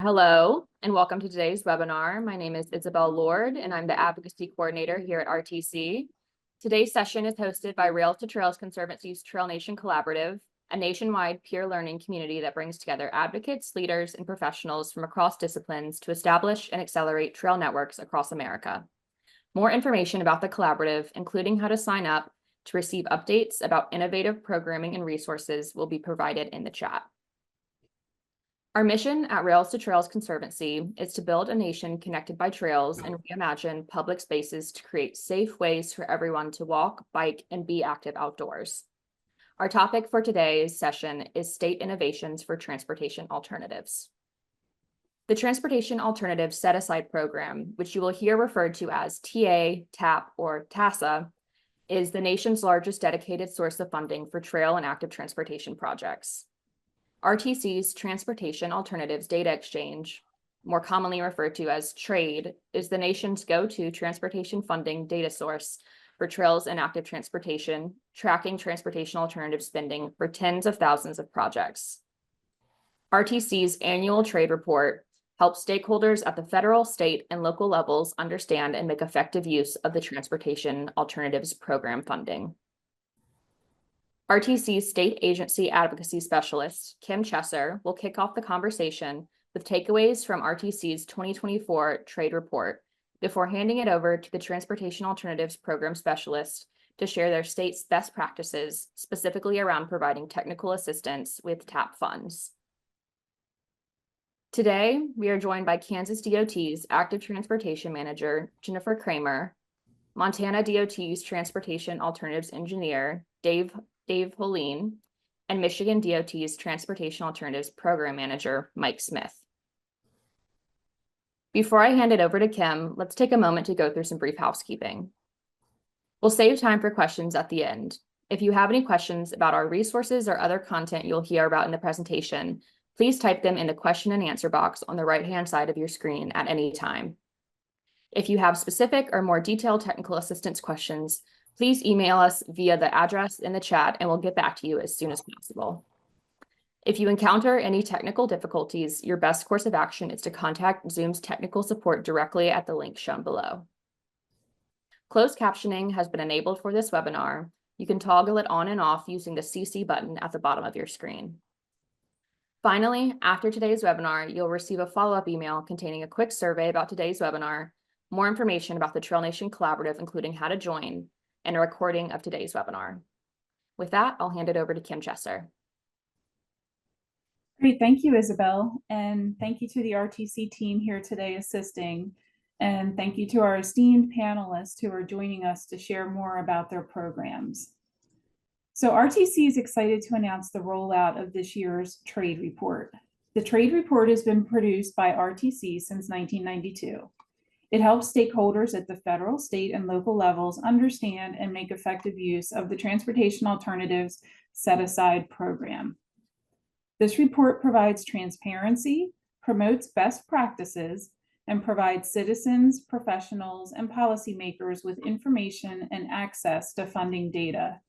Hello, and welcome to today's webinar. My name is Isabel Lord, and I'm the Advocacy Coordinator here at RTC. Today's session is hosted by Rails to Trails Conservancy's TrailNation Collaborative, a nationwide peer learning community that brings together advocates, leaders, and professionals from across disciplines to establish and accelerate trail networks across America. More information about the collaborative, including how to sign up to receive updates about innovative programming and resources, will be provided in the chat. Our mission at Rails to Trails Conservancy is to build a nation connected by trails and reimagine public spaces to create safe ways for everyone to walk, bike, and be active outdoors. Our topic for today's session is state innovations for transportation alternatives. The Transportation Alternatives Set-Aside Program, which you will hear referred to as TA, TAP, or TASA, is the nation's largest dedicated source of funding for trail and active transportation projects. RTC's Transportation Alternatives Data Exchange, more commonly referred to as TRADE, is the nation's go-to transportation funding data source for trails and active transportation, tracking transportation alternative spending for tens of thousands of projects. RTC's annual TRADE report helps stakeholders at the federal, state, and local levels understand and make effective use of the Transportation Alternatives Program funding. RTC's State Agency Advocacy Specialist, Kim Chesser, will kick off the conversation with takeaways from RTC's 2024 TRADE report before handing it over to the Transportation Alternatives Program Specialist to share their state's best practices, specifically around providing technical assistance with TAP funds. Today, we are joined by Kansas DOT's Active Transportation Manager, Jennifer Kramer, Montana DOT's Transportation Alternatives Engineer, Dave Holien, and Michigan DOT's Transportation Alternatives Program Manager, Mike Smith. Before I hand it over to Kim, let's take a moment to go through some brief housekeeping. We'll save time for questions at the end. If you have any questions about our resources or other content you'll hear about in the presentation, please type them in the question and answer box on the right-hand side of your screen at any time. If you have specific or more detailed technical assistance questions, please email us via the address in the chat and we'll get back to you as soon as possible. If you encounter any technical difficulties, your best course of action is to contact Zoom's technical support directly at the link shown below. Closed captioning has been enabled for this webinar. You can toggle it on and off using the CC button at the bottom of your screen. Finally, after today's webinar, you'll receive a follow-up email containing a quick survey about today's webinar, more information about the TrailNation Collaborative, including how to join, and a recording of today's webinar. With that, I'll hand it over to Kim Chesser. Great, thank you, Isabel, and thank you to the RTC team here today assisting, and thank you to our esteemed panelists who are joining us to share more about their programs. So RTC is excited to announce the rollout of this year's TRADE report. The TRADE report has been produced by RTC since 1992. It helps stakeholders at the federal, state, and local levels understand and make effective use of the Transportation Alternatives Set-Aside Program. This report provides transparency, promotes best practices, and provides citizens, professionals, and policymakers with information and access to funding data.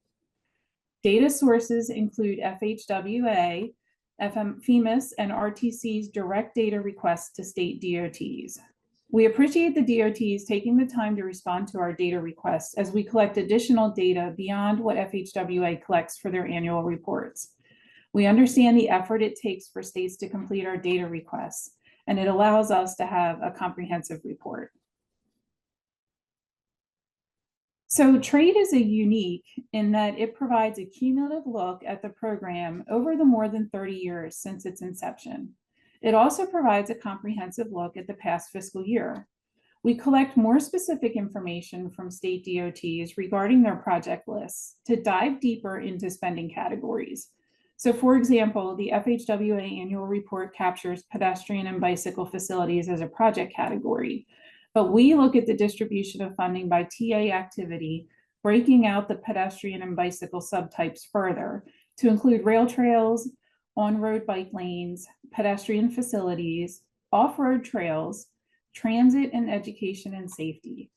Data sources include FHWA, FEMAS, and RTC's direct data requests to state DOTs. We appreciate the DOTs taking the time to respond to our data requests as we collect additional data beyond what FHWA collects for their annual reports. We understand the effort it takes for states to complete our data requests, and it allows us to have a comprehensive report. So TRADE is unique in that it provides a cumulative look at the program over the more than 30 years since its inception. It also provides a comprehensive look at the past fiscal year. We collect more specific information from state DOTs regarding their project lists to dive deeper into spending categories. So for example, the FHWA annual report captures pedestrian and bicycle facilities as a project category, but we look at the distribution of funding by TA activity, breaking out the pedestrian and bicycle subtypes further to include rail trails, on-road bike lanes, pedestrian facilities, off-road trails, transit, and education and safety.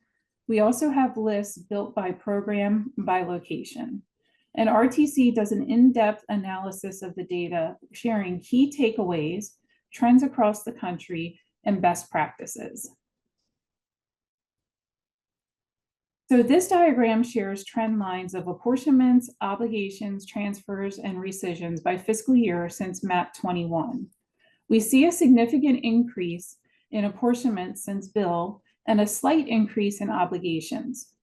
We also have lists built by program, by location. And RTC does an in-depth analysis of the data, sharing key takeaways, trends across the country, and best practices. So this diagram shares trend lines of apportionments, obligations, transfers, and rescissions by fiscal year since MAP 21. We see a significant increase in apportionments since bill and a slight increase in obligations.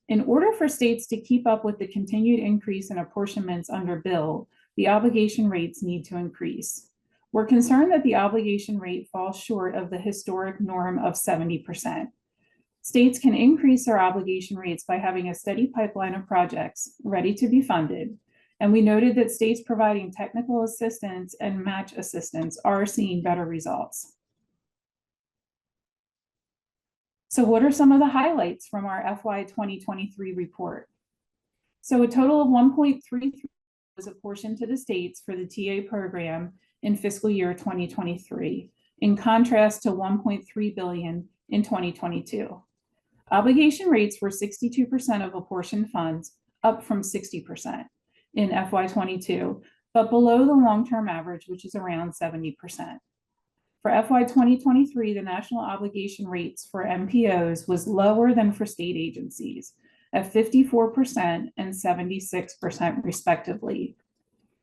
In order for states to keep up with the continued increase in apportionments under bill, the obligation rates need to increase. We're concerned that the obligation rate falls short of the historic norm of 70%. States can increase their obligation rates by having a steady pipeline of projects ready to be funded. And we noted that states providing technical assistance and match assistance are seeing better results. So what are some of the highlights from our FY 2023 report? So a total of 1.33 was apportioned to the states for the TA program in fiscal year 2023, in contrast to 1.3 billion in 2022. Obligation rates were 62% of apportioned funds, up from 60% in FY22, but below the long-term average, which is around 70%. For FY 2023, the national obligation rates for MPOs was lower than for state agencies at 54% and 76% respectively.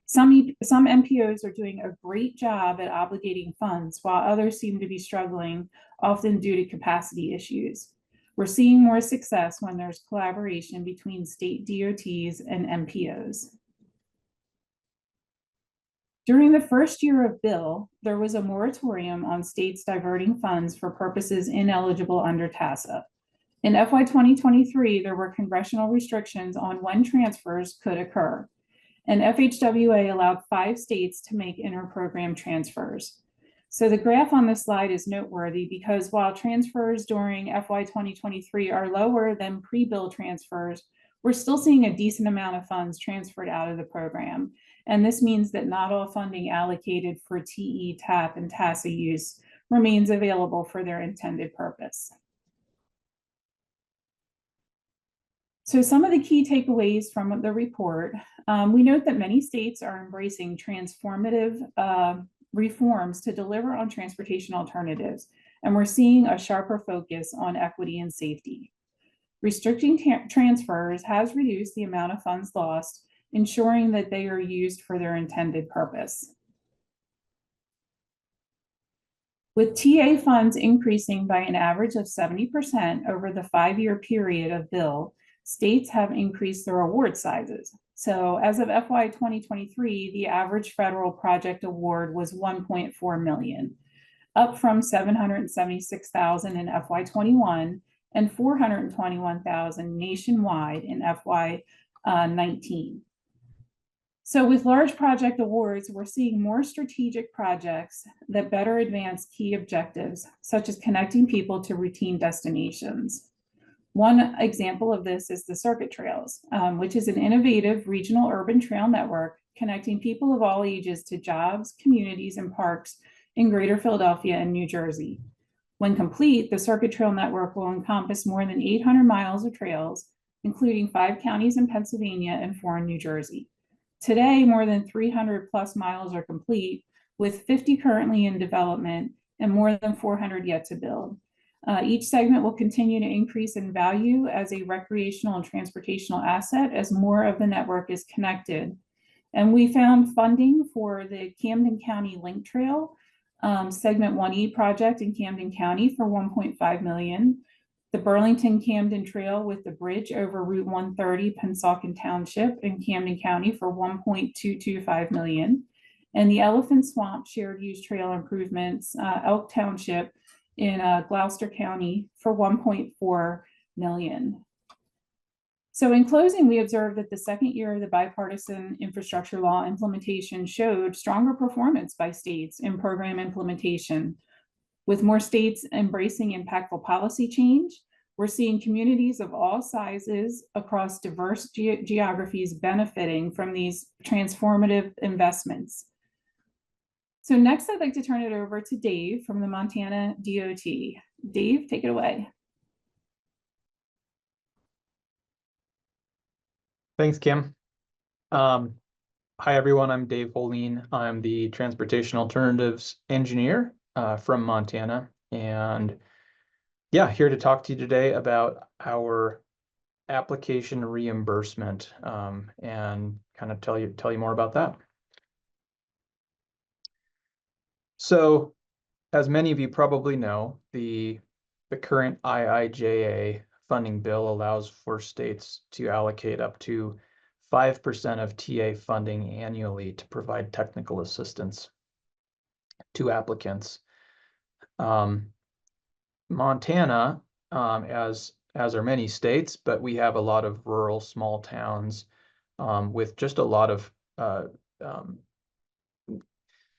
Some MPOs are doing a great job at obligating funds, while others seem to be struggling, often due to capacity issues. We're seeing more success when there's collaboration between state DOTs and MPOs. During the first year of bill, there was a moratorium on states diverting funds for purposes ineligible under TASA. In FY 2023, there were congressional restrictions on when transfers could occur, and FHWA allowed 5 states to make inter-program transfers. So the graph on this slide is noteworthy because while transfers during FY 2023 are lower than pre-bill transfers, we're still seeing a decent amount of funds transferred out of the program. And this means that not all funding allocated for TE, TAP, and TASA use remains available for their intended purpose. So some of the key takeaways from the report, we note that many states are embracing transformative reforms to deliver on transportation alternatives, and we're seeing a sharper focus on equity and safety. Restricting transfers has reduced the amount of funds lost, ensuring that they are used for their intended purpose. With TA funds increasing by an average of 70% over the 5-year period of bill, states have increased their award sizes. So as of FY 2023, the average federal project award was 1.4 million, up from 776,000 in FY 21 and 421,000 nationwide in FY 19. So with large project awards, we're seeing more strategic projects that better advance key objectives, such as connecting people to routine destinations. One example of this is the Circuit Trails, which is an innovative regional urban trail network connecting people of all ages to jobs, communities, and parks in Greater Philadelphia and New Jersey. When complete, the Circuit Trail network will encompass more than 800 miles of trails, including 5 counties in Pennsylvania and 4 in New Jersey. Today, more than 300 plus miles are complete, with 50 currently in development and more than 400 yet to build. Each segment will continue to increase in value as a recreational and transportational asset as more of the network is connected. And we found funding for the Camden County Link Trail, Segment 1E project in Camden County for $1.5 million, the Burlington Camden Trail with the bridge over Route 130 Pennsauken Township in Camden County for $1.225 million, and the Elephant Swamp Shared Use Trail Improvements, Elk Township in Gloucester County for $1.4 million. So in closing, we observed that the second year of the bipartisan infrastructure law implementation showed stronger performance by states in program implementation. With more states embracing impactful policy change, we're seeing communities of all sizes across diverse geographies benefiting from these transformative investments. So next, I'd like to turn it over to Dave from the Montana DOT. Dave, take it away. Thanks, Kim. Hi, everyone. I'm Dave Holien. I'm the Transportation Alternatives Engineer from Montana. And yeah, here to talk to you today about our application reimbursement and kind of tell you more about that. So, as many of you probably know, the current IIJA funding bill allows for states to allocate up to 5% of TA funding annually to provide technical assistance to applicants. Montana, as are many states, but we have a lot of rural small towns with just a lot of um,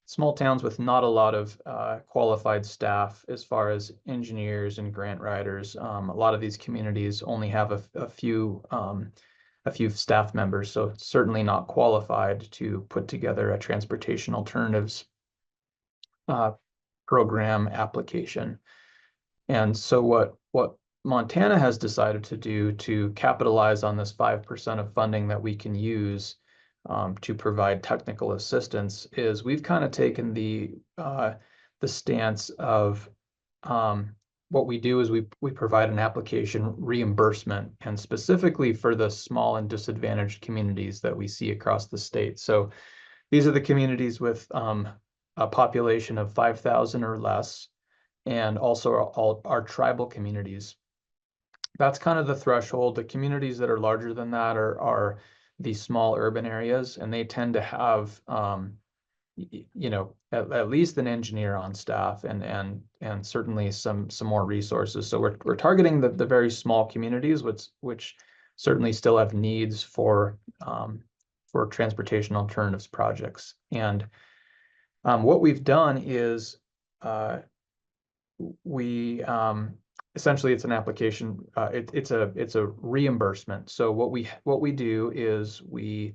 small towns with not a lot of qualified staff as far as engineers and grant writers. A lot of these communities only have a few staff members, so it's certainly not qualified to put together a transportation alternatives program application. And so what Montana has decided to do to capitalize on this 5% of funding that we can use to provide technical assistance is we've kind of taken the stance of what we do is we provide an application reimbursement, and specifically for the small and disadvantaged communities that we see across the state. So these are the communities with a population of 5,000 or less, and also all our tribal communities. That's kind of the threshold. The communities that are larger than that are the small urban areas, and they tend to have at least an engineer on staff and certainly some more resources. So we're targeting the very small communities, which certainly still have needs for transportation alternatives projects. And what we've done is we essentially it's an application. It's a reimbursement. So what we do is we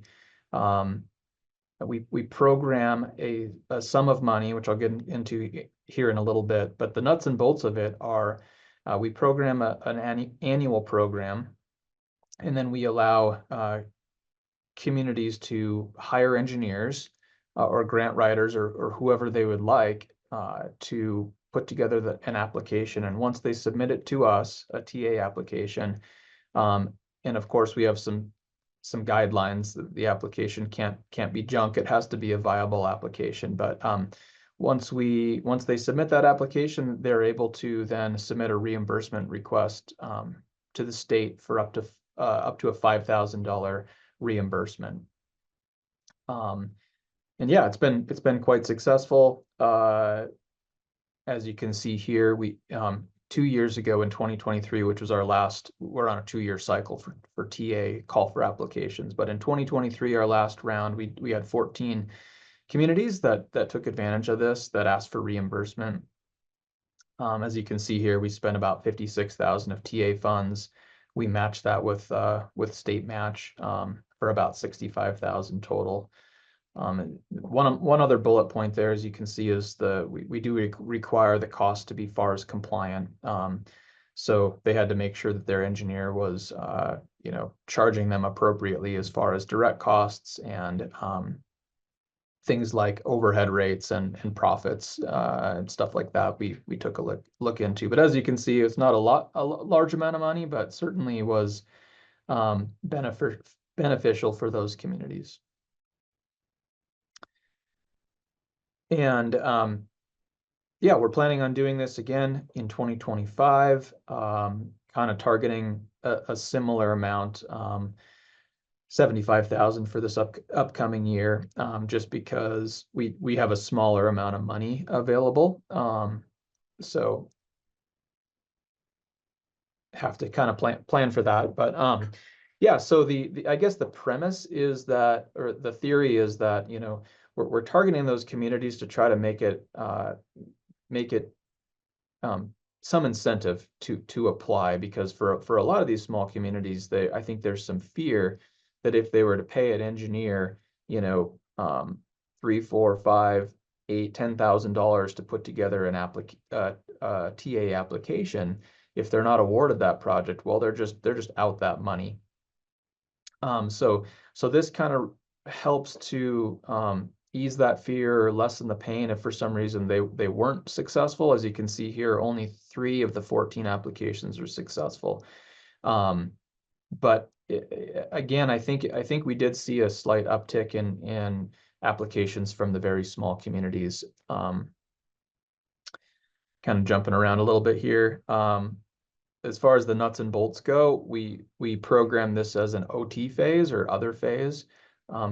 program a sum of money, which I'll get into here in a little bit. But the nuts and bolts of it are we program an annual program, and then we allow communities to hire engineers or grant writers or whoever they would like to put together an application. And once they submit it to us, a TA application, and of course we have some guidelines. The application can't be junk. It has to be a viable application. But once they submit that application, they're able to then submit a reimbursement request to the state for up to a $5,000 reimbursement. And yeah, it's been quite successful. As you can see here, we 2 years ago in 2023, which was our last, we're on a 2-year cycle for TA call for applications. But in 2023, our last round, we had 14 communities that took advantage of this, that asked for reimbursement. As you can see here, we spent about 56,000 of TA funds. We matched that with state match for about 65,000 total. And one other bullet point there, as you can see, is we do require the cost to be FARS compliant. So they had to make sure that their engineer was, charging them appropriately as far as direct costs and things like overhead rates and profits and stuff like that. We took a look into. But as you can see, it's not a large amount of money, but certainly was beneficial for those communities. And yeah, we're planning on doing this again in 2025, kind of targeting a similar amount, 75,000 for this upcoming year, just because we have a smaller amount of money available. So have to kind of plan for that. But yeah, so I guess the premise is that, or the theory is that, we're targeting those communities to try to make it some incentive to apply, because for a lot of these small communities, I think there's some fear that if they were to pay an engineer, $3, $4, $5, $8, $10,000 to put together an TA application, if they're not awarded that project, well, they're just out that money. So this kind of helps to ease that fear or lessen the pain if for some reason they weren't successful. As you can see here, only 3 of the 14 applications are successful. But again, I think we did see a slight uptick in applications from the very small communities. Kind of jumping around a little bit here. As far as the nuts and bolts go, we program this as an OT phase or other phase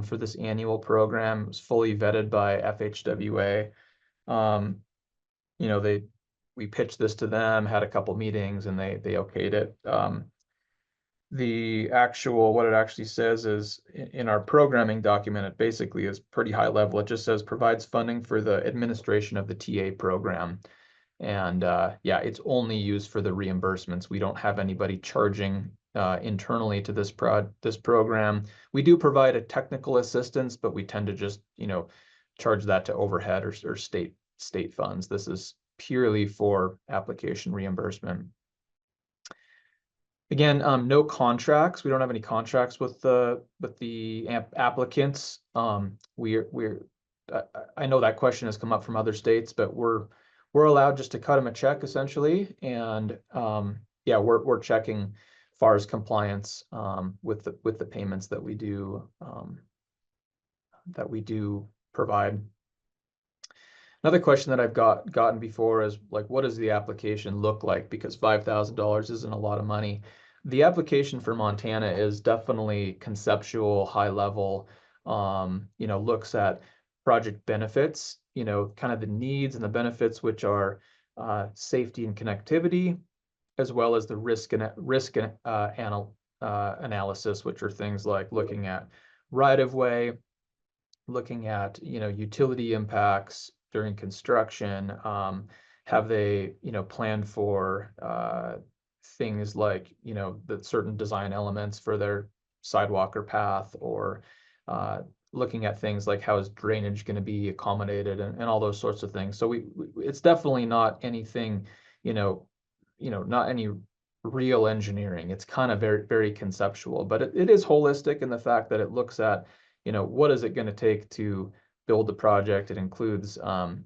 for this annual program. It was fully vetted by FHWA. You know, we pitched this to them, had a couple meetings, and they okayed it. What it actually says is in our programming document, it basically is pretty high level. It just says provides funding for the administration of the TA program. And yeah, it's only used for the reimbursements. We don't have anybody charging internally to this program. We do provide a technical assistance, but we tend to just, you know, charge that to overhead or state funds. This is purely for application reimbursement. Again, no contracts. We don't have any contracts with the applicants. I know that question has come up from other states, but we're allowed just to cut them a check essentially, and yeah, we're checking as far as compliance with the payments that we do provide. Another question that I've gotten before is like, what does the application look like? Because $5,000 isn't a lot of money. The application for Montana is definitely conceptual, high level, you know, looks at project benefits, you know, kind of the needs and the benefits, which are safety and connectivity, as well as the risk analysis, which are things like looking at right-of-way, looking at, you know, utility impacts during construction. Have they, you know, planned for things like, you know, the certain design elements for their sidewalk or path, or looking at things like how is drainage going to be accommodated, and all those sorts of things. So it's definitely not anything, not any real engineering. It's kind of very, very conceptual, but it is holistic in the fact that it looks at, you know, what is it going to take to build the project. It includes, a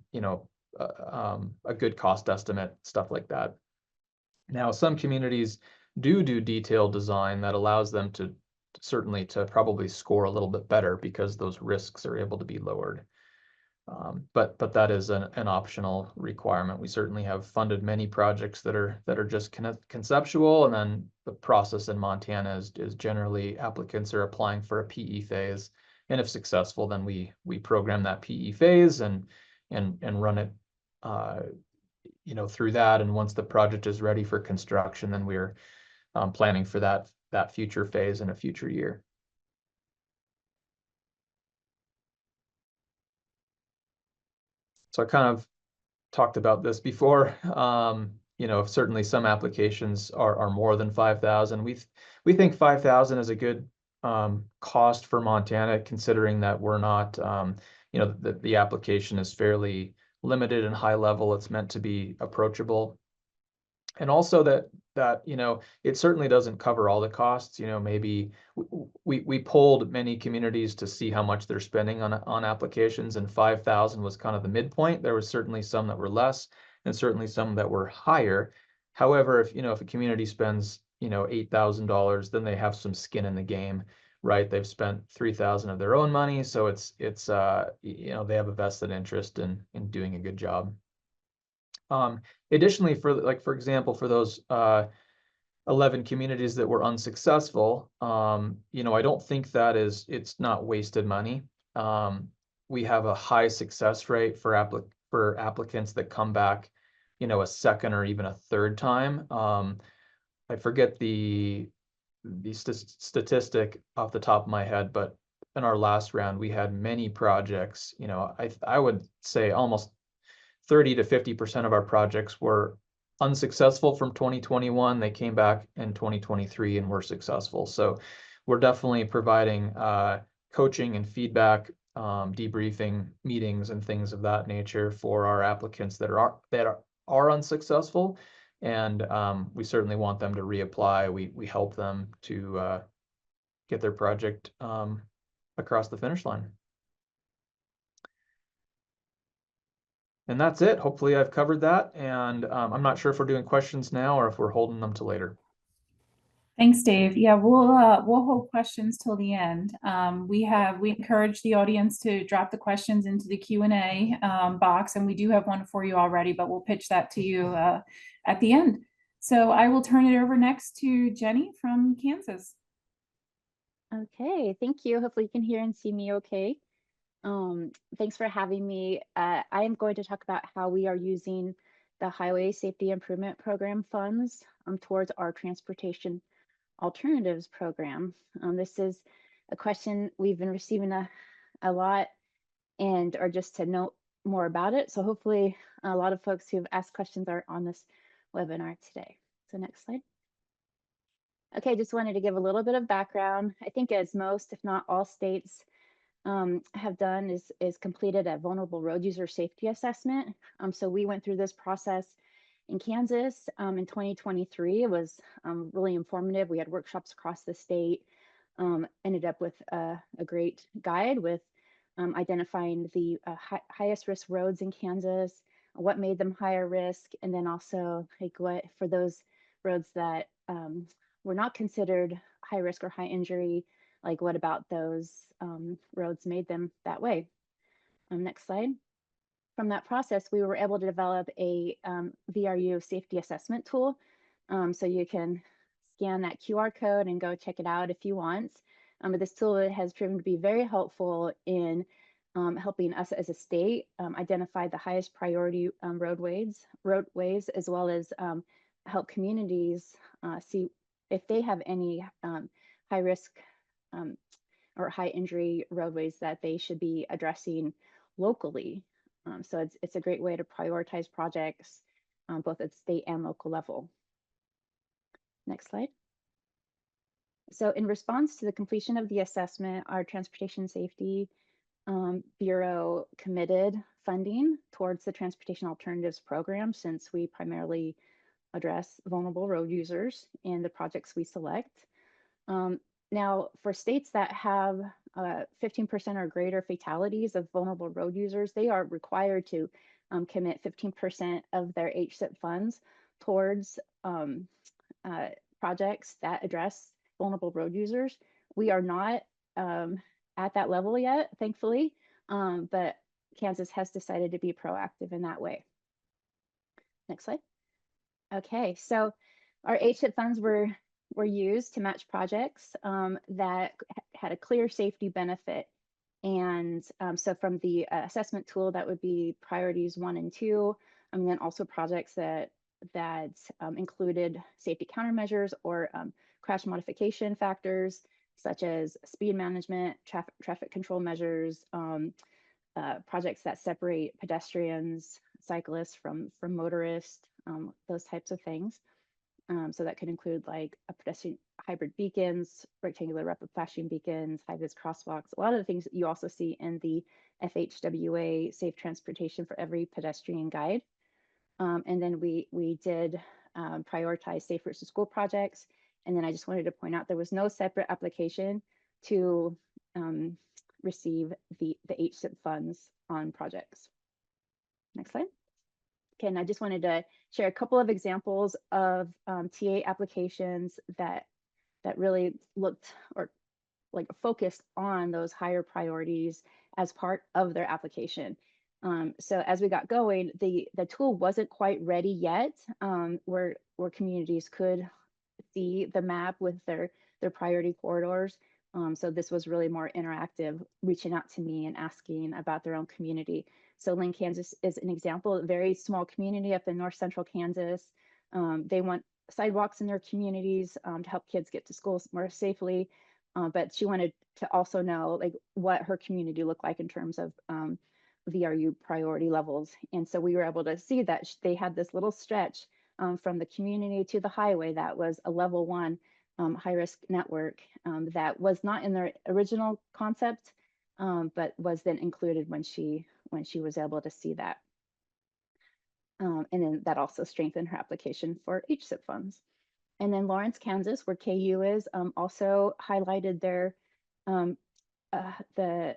good cost estimate, stuff like that. Now, some communities do detailed design that allows them to certainly to probably score a little bit better because those risks are able to be lowered. But that is an optional requirement. We certainly have funded many projects that are just conceptual, and then the process in Montana is generally applicants are applying for a PE phase, and if successful, then we program that PE phase and run it, through that. And once the project is ready for construction, then we're planning for that future phase in a future year. So I kind of talked about this before. Certainly some applications are more than 5,000. We think 5,000 is a good cost for Montana, considering that we're not, the application is fairly limited and high level. It's meant to be approachable. And also that it certainly doesn't cover all the costs. Maybe we polled many communities to see how much they're spending on applications, and 5,000 was kind of the midpoint. There was certainly some that were less, and certainly some that were higher. However, if a community spends $8,000, then they have some skin in the game, right? They've spent 3,000 of their own money, so it's they have a vested interest in doing a good job. Additionally, for example, for those 11 communities that were unsuccessful, I don't think it's not wasted money. We have a high success rate for applicants that come back, a second or even a third time. I forget the statistic off the top of my head, but in our last round, we had many projects. I would say almost 30 to 50% of our projects were unsuccessful from 2021. They came back in 2023 and were successful. So we're definitely providing coaching and feedback, debriefing meetings and things of that nature for our applicants that are unsuccessful. And we certainly want them to reapply. We help them to get their project across the finish line. And that's it. Hopefully I've covered that. And I'm not sure if we're doing questions now or if we're holding them to later. Thanks, Dave. Yeah, we'll hold questions till the end. We encourage the audience to drop the questions into the Q&A box, and we do have one for you already, but we'll pitch that to you at the end. So I will turn it over next to Jenny from Kansas. Okay, thank you. Hopefully you can hear and see me okay. Thanks for having me. I am going to talk about how we are using the Highway Safety Improvement Program funds towards our transportation alternatives program. This is a question we've been receiving a lot, and or just to know more about it. So hopefully a lot of folks who've asked questions are on this webinar today. So next slide. Okay, just wanted to give a little bit of background. I think as most, if not all states have done is completed a vulnerable road user safety assessment. So we went through this process in Kansas in 2023. It was really informative. We had workshops across the state, ended up with a great guide with identifying the highest risk roads in Kansas, what made them higher risk, and then also like what for those roads that were not considered high risk or high injury, like what about those roads made them that way. Next slide. From that process, we were able to develop a VRU safety assessment tool. So you can scan that QR code and go check it out if you want. But this tool has proven to be very helpful in helping us as a state identify the highest priority roadways, as well as help communities see if they have any high risk or high injury roadways that they should be addressing locally. So it's a great way to prioritize projects both at state and local level. Next slide. So in response to the completion of the assessment, our Transportation Safety Bureau committed funding towards the Transportation Alternatives Program, since we primarily address vulnerable road users in the projects we select. Now, for states that have 15% or greater fatalities of vulnerable road users, they are required to commit 15% of their HSIP funds towards projects that address vulnerable road users. We are not at that level yet, thankfully, but Kansas has decided to be proactive in that way. Next slide. Okay, so our HSIP funds were used to match projects that had a clear safety benefit. And so from the assessment tool, that would be priorities 1 and 2, and then also projects that included safety countermeasures or crash modification factors, such as speed management, traffic control measures, projects that separate pedestrians, cyclists from motorists, those types of things. So that could include like a pedestrian hybrid beacons, rectangular rapid flashing beacons, high-vis crosswalks, a lot of the things that you also see in the FHWA Safe Transportation for Every Pedestrian Guide. And then we did prioritize safe routes to school projects. And then I just wanted to point out there was no separate application to receive the HSIP funds on projects. Next slide. Okay, and I just wanted to share a couple of examples of TA applications that really looked or like focused on those higher priorities as part of their application. So as we got going, the tool wasn't quite ready yet, where communities could see the map with their priority corridors. So this was really more interactive, reaching out to me and asking about their own community. So Lynn, Kansas is an example, a very small community up in north central Kansas. They want sidewalks in their communities to help kids get to school more safely. But she wanted to also know like what her community looked like in terms of VRU priority levels. And so we were able to see that they had this little stretch from the community to the highway that was a level 1 high risk network that was not in their original concept, but was then included when she was able to see that. And then that also strengthened her application for HSIP funds. And then Lawrence, Kansas, where KU is, also highlighted their the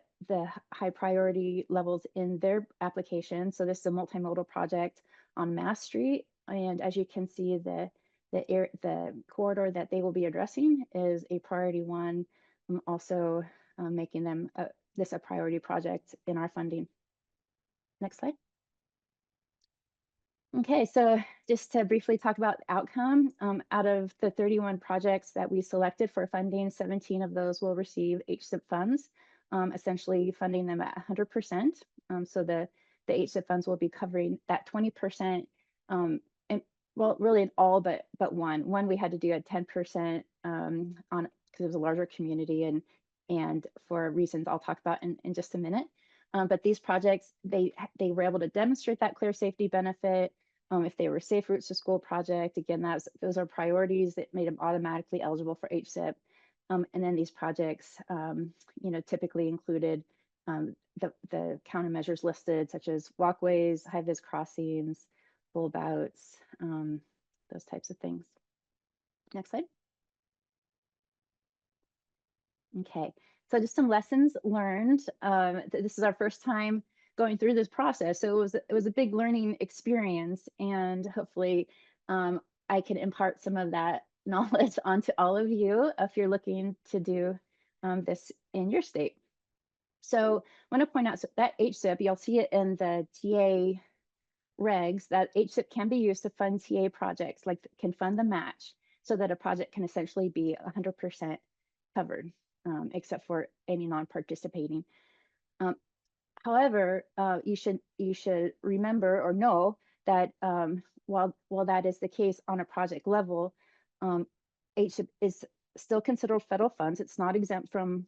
high priority levels in their application. So this is a multimodal project on Mass Street, and as you can see, the corridor that they will be addressing is a priority one. Also making them this a priority project in our funding. Next slide. Okay, so just to briefly talk about the outcome, out of the 31 projects that we selected for funding, 17 of those will receive HSIP funds, essentially funding them at 100%. So the HSIP funds will be covering that 20%, and well, really all but one. One we had to do a 10% on because it was a larger community and for reasons I'll talk about in just a minute. But these projects, they were able to demonstrate that clear safety benefit. If they were safe routes to school project, again, those are priorities that made them automatically eligible for HSIP. And then these projects, typically included the countermeasures listed, such as walkways, high-vis crossings, bulb outs, those types of things. Next slide. Okay, so just some lessons learned. This is our first time going through this process, so it was a big learning experience, and hopefully I can impart some of that knowledge onto all of you if you're looking to do this in your state. So I want to point out that HSIP, you'll see it in the TA regs, that HSIP can be used to fund TA projects, like can fund the match, so that a project can essentially be 100% covered, except for any non-participating. However, you should remember or know that while that is the case on a project level, HSIP is still considered federal funds. It's not exempt from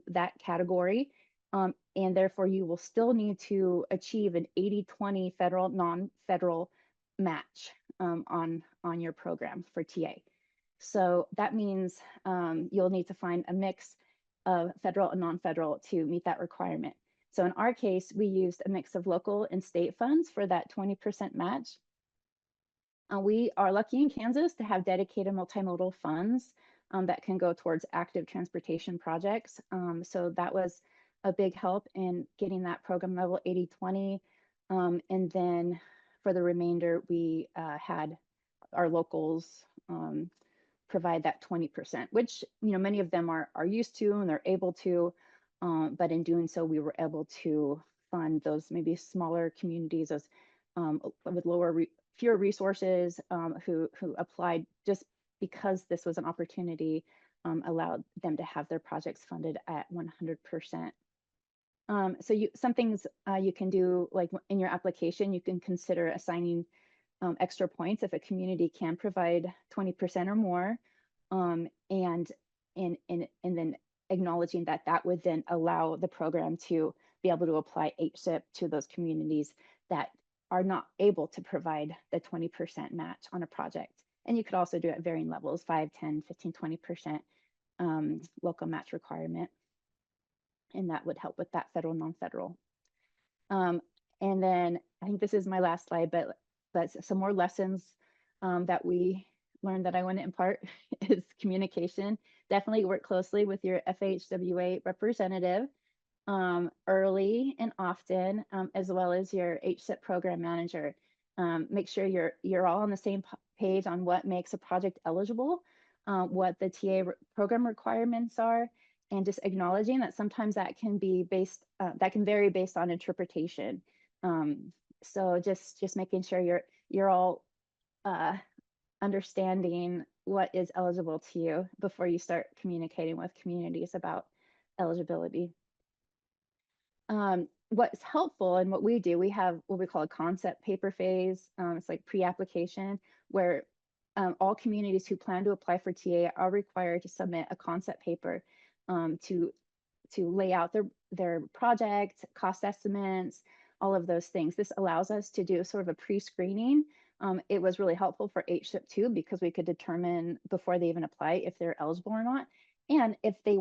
that category, and therefore you will still need to achieve an 80-20 federal non-federal match on your program for TA. So that means you'll need to find a mix of federal and non-federal to meet that requirement. So in our case, we used a mix of local and state funds for that 20% match. We are lucky in Kansas to have dedicated multimodal funds that can go towards active transportation projects. So that was a big help in getting that program level 80-20. And then for the remainder, we had our locals provide that 20%, which many of them are used to and they're able to. But in doing so, we were able to fund those maybe smaller communities as with fewer resources who applied just because this was an opportunity, allowed them to have their projects funded at 100%. So some things you can do, like in your application, you can consider assigning extra points if a community can provide 20% or more, and then acknowledging that would then allow the program to be able to apply HSIP to those communities that are not able to provide the 20% match on a project. And you could also do it at varying levels, 5, 10, 15, 20% local match requirement. And that would help with that federal, non-federal. And then I think this is my last slide, but some more lessons that we learned that I want to impart is communication. Definitely work closely with your FHWA representative early and often, as well as your HSIP program manager. Make sure you're all on the same page on what makes a project eligible, what the TA program requirements are, and just acknowledging that sometimes that can be that can vary based on interpretation. So just making sure you're all understanding what is eligible to you before you start communicating with communities about eligibility. What's helpful and what we do, we have what we call a concept paper phase. It's like pre-application, where all communities who plan to apply for TA are required to submit a concept paper to lay out their project, cost estimates, all of those things. This allows us to do sort of a pre-screening. It was really helpful for HSIP too, because we could determine before they even apply if they're eligible or not. And if they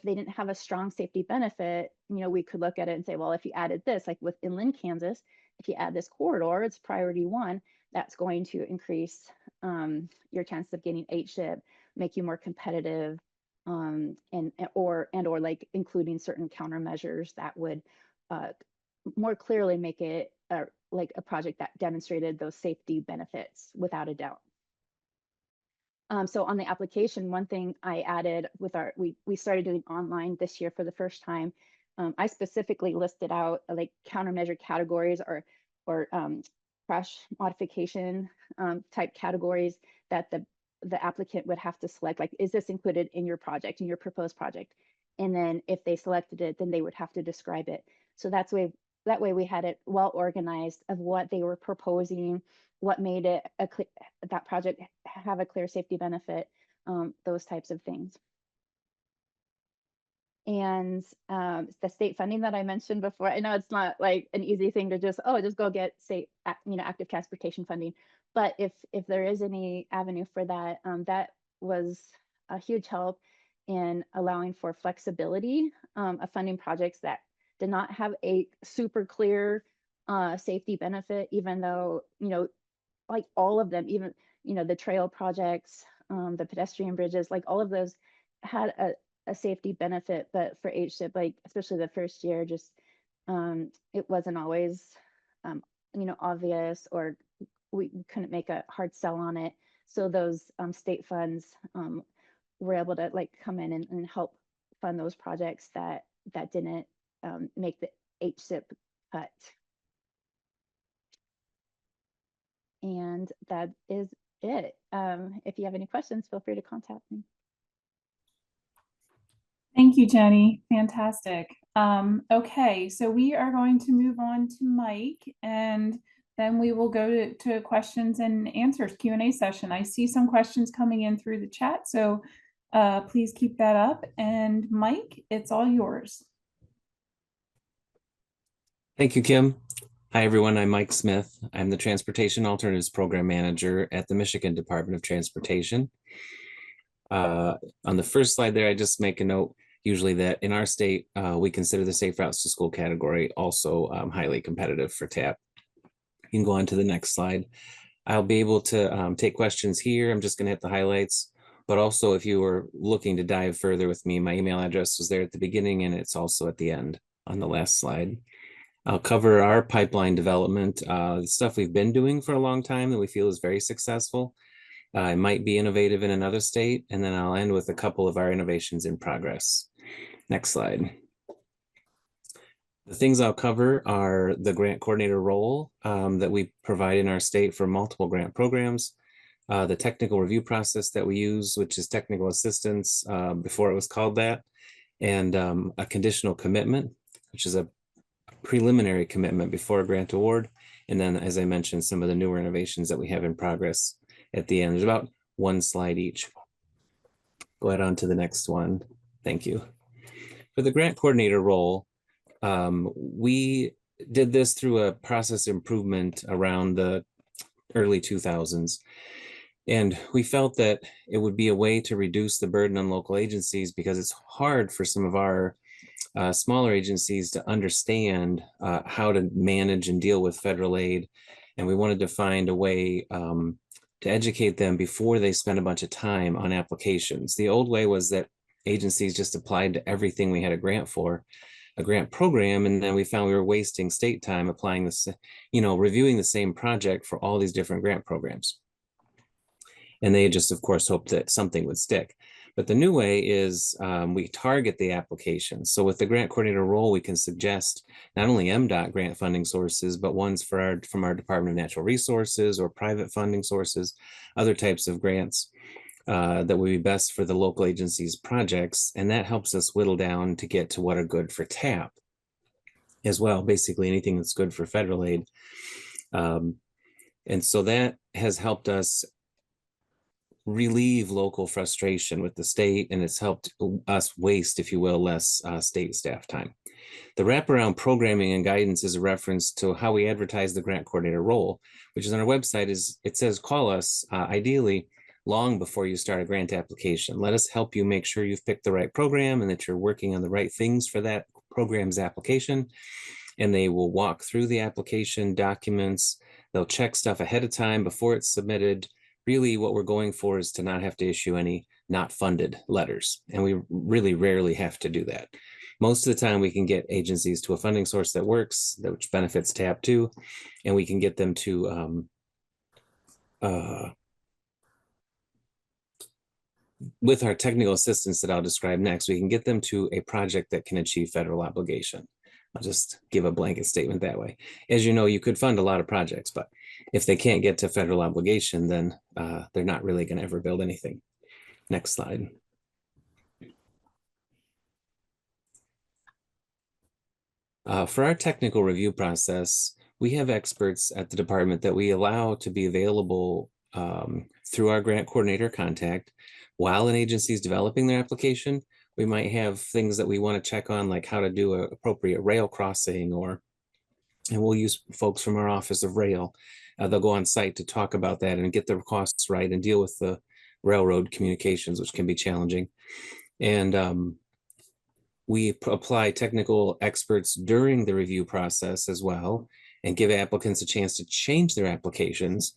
didn't have a strong safety benefit, we could look at it and say, well, if you added this, like with inland Kansas, if you add this corridor, it's priority 1, that's going to increase your chance of getting HSIP, make you more competitive, or like including certain countermeasures that would more clearly make it like a project that demonstrated those safety benefits without a doubt. So on the application, one thing I added with we started doing online this year for the first time. I specifically listed out like countermeasure categories or crash modification type categories that the applicant would have to select, like, is this included in your project, in your proposed project? And then if they selected it, then they would have to describe it. So that way we had it well organized of what they were proposing, what made it that project have a clear safety benefit, those types of things. And the state funding that I mentioned before, I know it's not like an easy thing to just go get active transportation funding, but if there is any avenue for that, that was a huge help in allowing for flexibility of funding projects that did not have a super clear safety benefit, even though, like all of them, even, the trail projects, the pedestrian bridges, like all of those had a safety benefit, but for HSIP, like especially the first year, just it wasn't always obvious, or we couldn't make a hard sell on it. So those state funds were able to like come in and help fund those projects that didn't make the HSIP cut. And that is it. If you have any questions, feel free to contact me. Thank you, Jenny. Fantastic. Okay, so we are going to move on to Mike, and then we will go to questions and answers, Q&A session. I see some questions coming in through the chat, so please keep that up. And Mike, it's all yours. Thank you, Kim. Hi, everyone. I'm Mike Smith. I'm the Transportation Alternatives Program Manager at the Michigan Department of Transportation. On the first slide there, I just make a note, usually, that in our state, we consider the Safe Routes to School category also highly competitive for TAP. You can go on to the next slide. I'll be able to take questions here. I'm just going to hit the highlights. But also, if you were looking to dive further with me, my email address was there at the beginning, and it's also at the end on the last slide. I'll cover our pipeline development, the stuff we've been doing for a long time that we feel is very successful. It might be innovative in another state, and then I'll end with a couple of our innovations in progress. Next slide. The things I'll cover are the grant coordinator role that we provide in our state for multiple grant programs, the technical review process that we use, which is technical assistance before it was called that, and a conditional commitment, which is a preliminary commitment before a grant award. And then, as I mentioned, some of the newer innovations that we have in progress at the end. There's about one slide each. Go ahead on to the next one. Thank you. For the grant coordinator role, we did this through a process improvement around the early 2000s. And we felt that it would be a way to reduce the burden on local agencies, because it's hard for some of our smaller agencies to understand how to manage and deal with federal aid. And we wanted to find a way to educate them before they spend a bunch of time on applications. The old way was that agencies just applied to everything we had a grant for, a grant program, and then we found we were wasting state time applying this, reviewing the same project for all these different grant programs. And they just, of course, hoped that something would stick. But the new way is we target the application. So with the grant coordinator role, we can suggest not only MDOT grant funding sources, but ones from our Department of Natural Resources or private funding sources, other types of grants that would be best for the local agency's projects. And that helps us whittle down to get to what are good for TAP as well, basically anything that's good for federal aid. And so that has helped us relieve local frustration with the state, and it's helped us waste, if you will, less state staff time. The wraparound programming and guidance is a reference to how we advertise the grant coordinator role, which is on our website. It says, call us ideally long before you start a grant application. Let us help you make sure you've picked the right program and that you're working on the right things for that program's application. And they will walk through the application documents. They'll check stuff ahead of time before it's submitted. Really, what we're going for is to not have to issue any not funded letters. And we really rarely have to do that. Most of the time we can get agencies to a funding source that works, which benefits TAP too, and we can get them to with our technical assistance that I'll describe next, we can get them to a project that can achieve federal obligation. I'll just give a blanket statement that way. As you know, you could fund a lot of projects, but if they can't get to federal obligation, then they're not really going to ever build anything. Next slide. For our technical review process, we have experts at the department that we allow to be available through our grant coordinator contact. While an agency is developing their application, we might have things that we want to check on, like how to do an appropriate rail crossing, and we'll use folks from our Office of Rail. They'll go on site to talk about that and get the costs right and deal with the railroad communications, which can be challenging. And we apply technical experts during the review process as well, and give applicants a chance to change their applications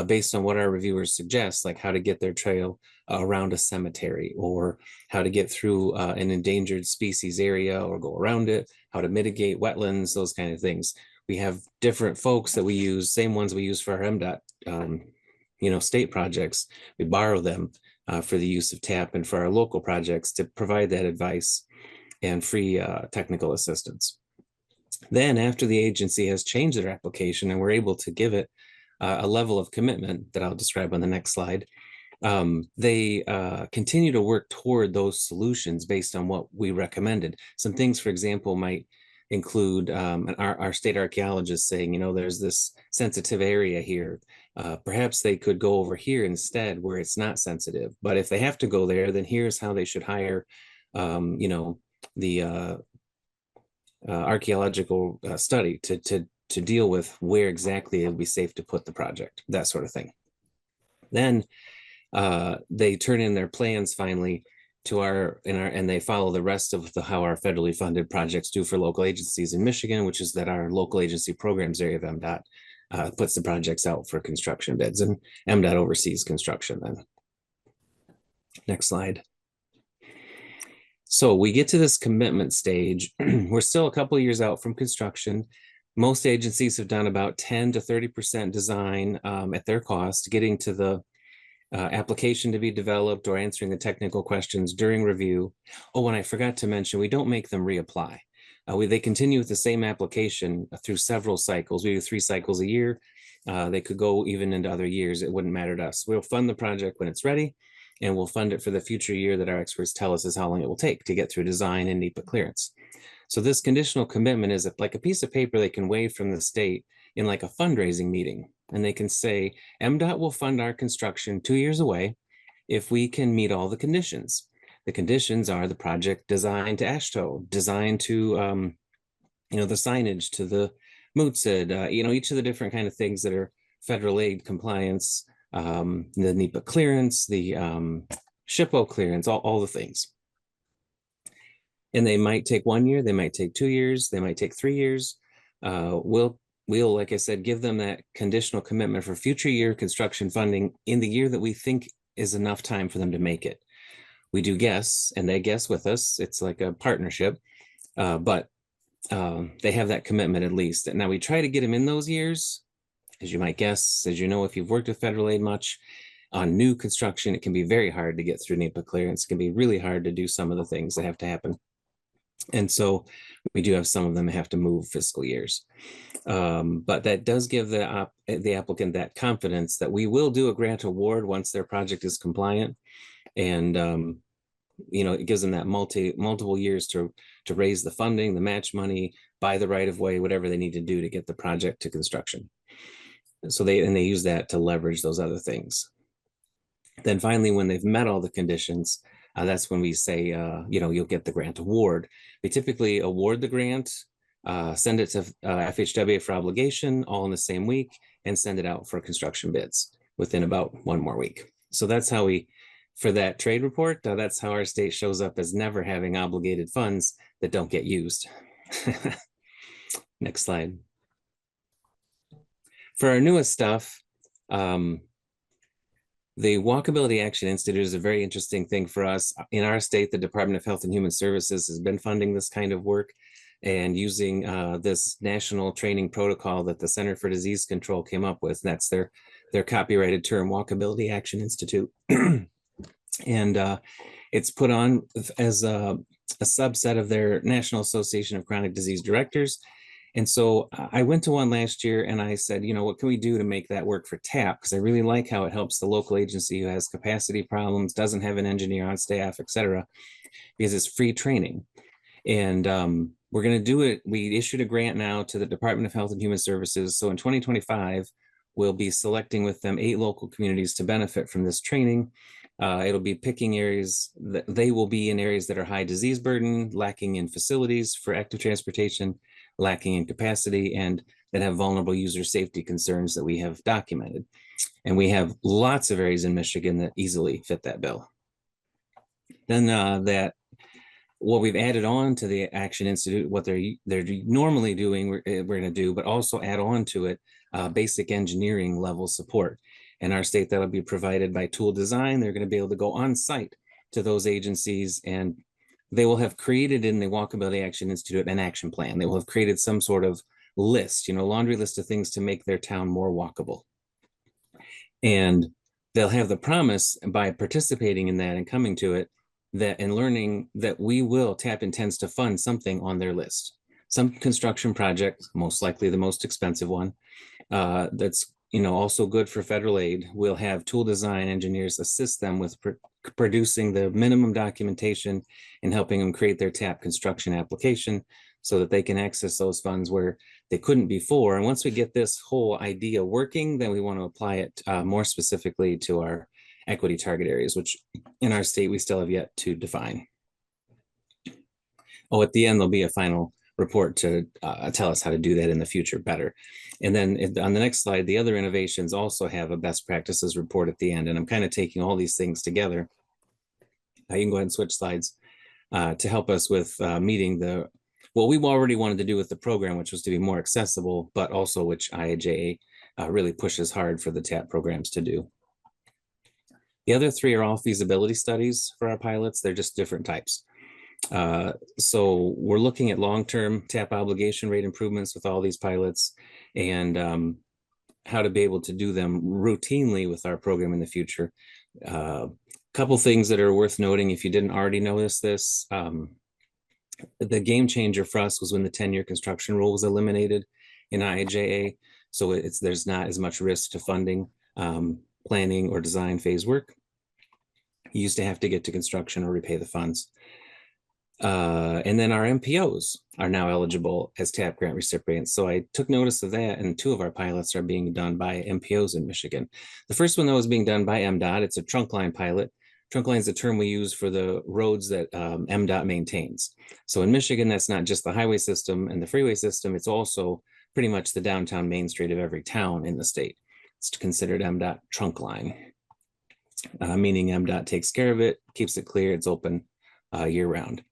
based on what our reviewers suggest, like how to get their trail around a cemetery, or how to get through an endangered species area or go around it, how to mitigate wetlands, those kind of things. We have different folks that we use, same ones we use for our MDOT, state projects. We borrow them for the use of TAP and for our local projects to provide that advice and free technical assistance. Then after the agency has changed their application and we're able to give it a level of commitment that I'll describe on the next slide, they continue to work toward those solutions based on what we recommended. Some things, for example, might include our state archaeologist saying, there's this sensitive area here. Perhaps they could go over here instead where it's not sensitive. But if they have to go there, then here's how they should hire, the archaeological study to deal with where exactly it would be safe to put the project, that sort of thing. Then they turn in their plans finally to and they follow the rest of how our federally funded projects do for local agencies in Michigan, which is that our local agency programs area of MDOT puts the projects out for construction bids, and MDOT oversees construction then. Next slide. So we get to this commitment stage. We're still a couple of years out from construction. Most agencies have done about 10 to 30% design at their cost, getting to the application to be developed or answering the technical questions during review. Oh, and I forgot to mention, we don't make them reapply. They continue with the same application through several cycles. We do 3 cycles a year. They could go even into other years. It wouldn't matter to us. We'll fund the project when it's ready, and we'll fund it for the future year that our experts tell us is how long it will take to get through design and NEPA clearance. So this conditional commitment is like a piece of paper they can waive from the state in like a fundraising meeting. And they can say, MDOT will fund our construction 2 years away if we can meet all the conditions. The conditions are the project designed to AASHTO, designed to, the signage, to the MUTSID, each of the different kind of things that are federal aid compliance, the NEPA clearance, the SHPO clearance, all the things. And they might take 1 year, they might take 2 years, they might take 3 years. We'll, like I said, give them that conditional commitment for future year construction funding in the year that we think is enough time for them to make it. We do guess, and they guess with us. It's like a partnership, but they have that commitment at least. Now we try to get them in those years. As you might guess, as you know, if you've worked with federal aid much on new construction, it can be very hard to get through NEPA clearance. It can be really hard to do some of the things that have to happen. And so we do have some of them have to move fiscal years. But that does give the applicant that confidence that we will do a grant award once their project is compliant. And, it gives them that multiple years to raise the funding, the match money, buy the right of way, whatever they need to do to get the project to construction. So they use that to leverage those other things. Then finally, when they've met all the conditions, that's when we say, you'll get the grant award. We typically award the grant, send it to FHWA for obligation all in the same week, and send it out for construction bids within about 1 more week. So that's how for that trade report, that's how our state shows up as never having obligated funds that don't get used. Next slide. For our newest stuff, The Walkability Action Institute is a very interesting thing for us. In our state, the Department of Health and Human Services has been funding this kind of work and using this national training protocol that the Center for Disease Control came up with. That's their copyrighted term, Walkability Action Institute. And it's put on as a subset of their National Association of Chronic Disease Directors. And so I went to one last year and I said, you know, what can we do to make that work for TAP? Because I really like how it helps the local agency who has capacity problems, doesn't have an engineer on staff, et cetera, because it's free training. And we're going to do it. We issued a grant now to the Department of Health and Human Services. So in 2025, we'll be selecting with them 8 local communities to benefit from this training. It'll be picking areas that they will be in areas that are high disease burden, lacking in facilities for active transportation, lacking in capacity, and that have vulnerable user safety concerns that we have documented. And we have lots of areas in Michigan that easily fit that bill. Then what we've added on to the Action Institute, what they're normally doing, we're going to do, but also add on to it basic engineering level support. In our state, that'll be provided by Tool Design. They're going to be able to go on site to those agencies, and they will have created in the Walkability Action Institute an action plan. They will have created some sort of list, you know, laundry list of things to make their town more walkable. And they'll have the promise by participating in that and coming to it, that and learning that TAP intends to fund something on their list, some construction project, most likely the most expensive one, that's, you know, also good for federal aid. We'll have Tool Design engineers assist them with producing the minimum documentation and helping them create their TAP construction application so that they can access those funds where they couldn't before. And once we get this whole idea working, then we want to apply it more specifically to our equity target areas, which in our state, we still have yet to define. Oh, at the end, there'll be a final report to tell us how to do that in the future better. And then on the next slide, the other innovations also have a best practices report at the end. And I'm kind of taking all these things together. You can go ahead and switch slides to help us with meeting what we already wanted to do with the program, which was to be more accessible, but also which IIJA really pushes hard for the TAP programs to do. The other 3 are all feasibility studies for our pilots. They're just different types. So we're looking at long-term TAP obligation rate improvements with all these pilots, and how to be able to do them routinely with our program in the future. Couple things that are worth noting if you didn't already notice this. The game changer for us was when the 10-year construction rule was eliminated in IIJA. So there's not as much risk to funding planning or design phase work. You used to have to get to construction or repay the funds. And then our MPOs are now eligible as TAP grant recipients. So I took notice of that, and 2 of our pilots are being done by MPOs in Michigan. The first one, though, is being done by MDOT. It's a trunk line pilot. Trunk line is the term we use for the roads that MDOT maintains. So in Michigan, that's not just the highway system and the freeway system. It's also pretty much the downtown main street of every town in the state. It's considered MDOT trunk line, meaning MDOT takes care of it, keeps it clear, it's open year round.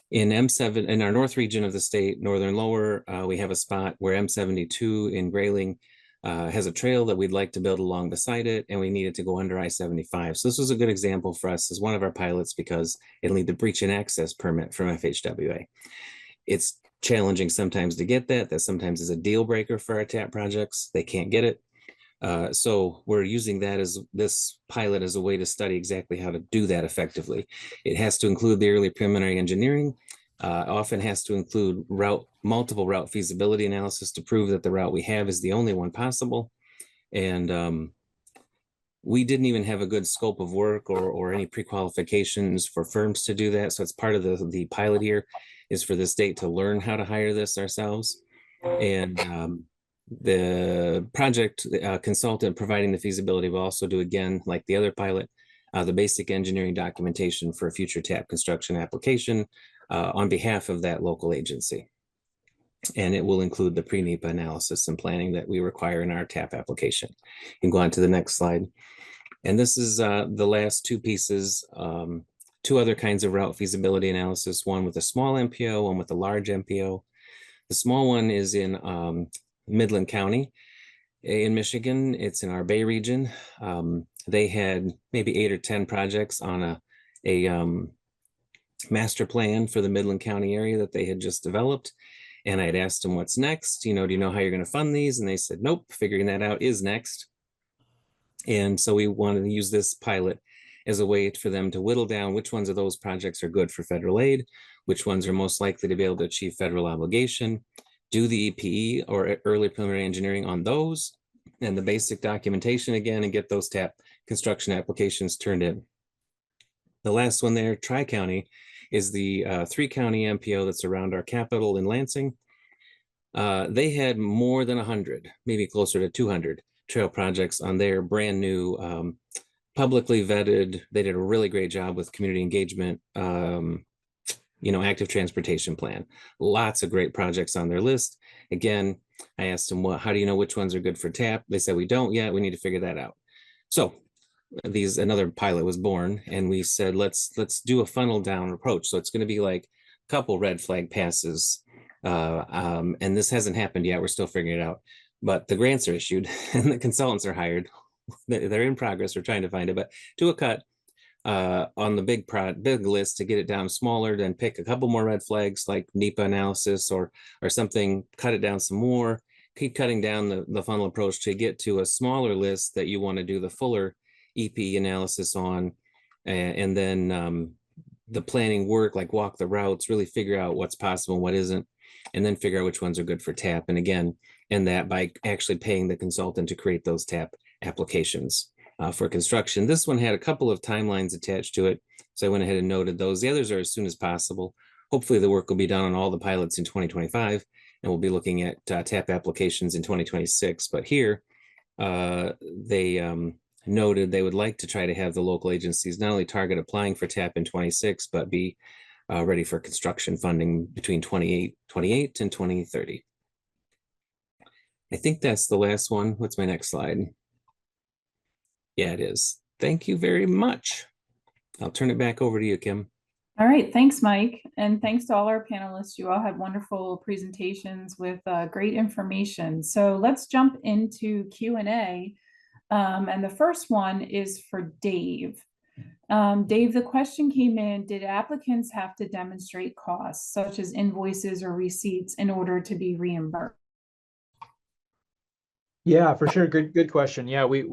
In M7, in our north region of the state, northern lower, we have a spot where M72 in Grayling has a trail that we'd like to build along beside it, and we needed to go under I-75. So this was a good example for us as one of our pilots because it'll need the breach and access permit from FHWA. It's challenging sometimes to get that. That sometimes is a deal breaker for our TAP projects. They can't get it. So we're using that as this pilot as a way to study exactly how to do that effectively. It has to include the early preliminary engineering, often has to include multiple route feasibility analysis to prove that the route we have is the only one possible. And we didn't even have a good scope of work or any pre-qualifications for firms to do that. So it's part of the pilot here is for the state to learn how to hire this ourselves. And the project consultant providing the feasibility will also do, again, like the other pilot, the basic engineering documentation for a future TAP construction application on behalf of that local agency. And it will include the pre-NEPA analysis and planning that we require in our TAP application. You can go on to the next slide. And this is the last 2 pieces, 2 other kinds of route feasibility analysis, one with a small MPO, one with a large MPO. The small one is in Midland County in Michigan. It's in our Bay region. they had maybe 8 or 10 projects on a master plan for the Midland County area that they had just developed. And I'd asked them, what's next? You know, do you know how you're going to fund these? And they said, nope, figuring that out is next. And so we wanted to use this pilot as a way for them to whittle down which ones of those projects are good for federal aid, which ones are most likely to be able to achieve federal obligation, do the EPE or early preliminary engineering on those, and the basic documentation again, and get those TAP construction applications turned in. The last one there, Tri-County, is the 3-county MPO that's around our capital in Lansing. They had more than 100, maybe closer to 200 trail projects on their brand new, publicly vetted. They did a really great job with community engagement, active transportation plan. Lots of great projects on their list. Again, I asked them, how do you know which ones are good for TAP? They said, we don't yet. We need to figure that out. So another pilot was born, and we said, let's do a funnel down approach. So it's going to be like a couple red flag passes. And this hasn't happened yet. We're still figuring it out, but the grants are issued and the consultants are hired. They're in progress. We're trying to find it, but do a cut on the big list to get it down smaller, then pick a couple more red flags like NEPA analysis or something, cut it down some more, keep cutting down the funnel approach to get to a smaller list that you want to do the fuller EP analysis on, and then the planning work, like walk the routes, really figure out what's possible and what isn't, and then figure out which ones are good for TAP. And again, and that by actually paying the consultant to create those TAP applications for construction. This one had a couple of timelines attached to it, so I went ahead and noted those. The others are as soon as possible. Hopefully the work will be done on all the pilots in 2025, and we'll be looking at TAP applications in 2026. But here, they noted they would like to try to have the local agencies not only target applying for TAP in 26, but be ready for construction funding between 28 and 2030. I think that's the last one. What's my next slide? Yeah, it is. Thank you very much. I'll turn it back over to you, Kim. All right, thanks, Mike. And thanks to all our panelists. You all had wonderful presentations with great information. So let's jump into Q&A. And the first one is for Dave. Dave, the question came in, did applicants have to demonstrate costs such as invoices or receipts in order to be reimbursed? Yeah, for sure. Good question. Yeah, we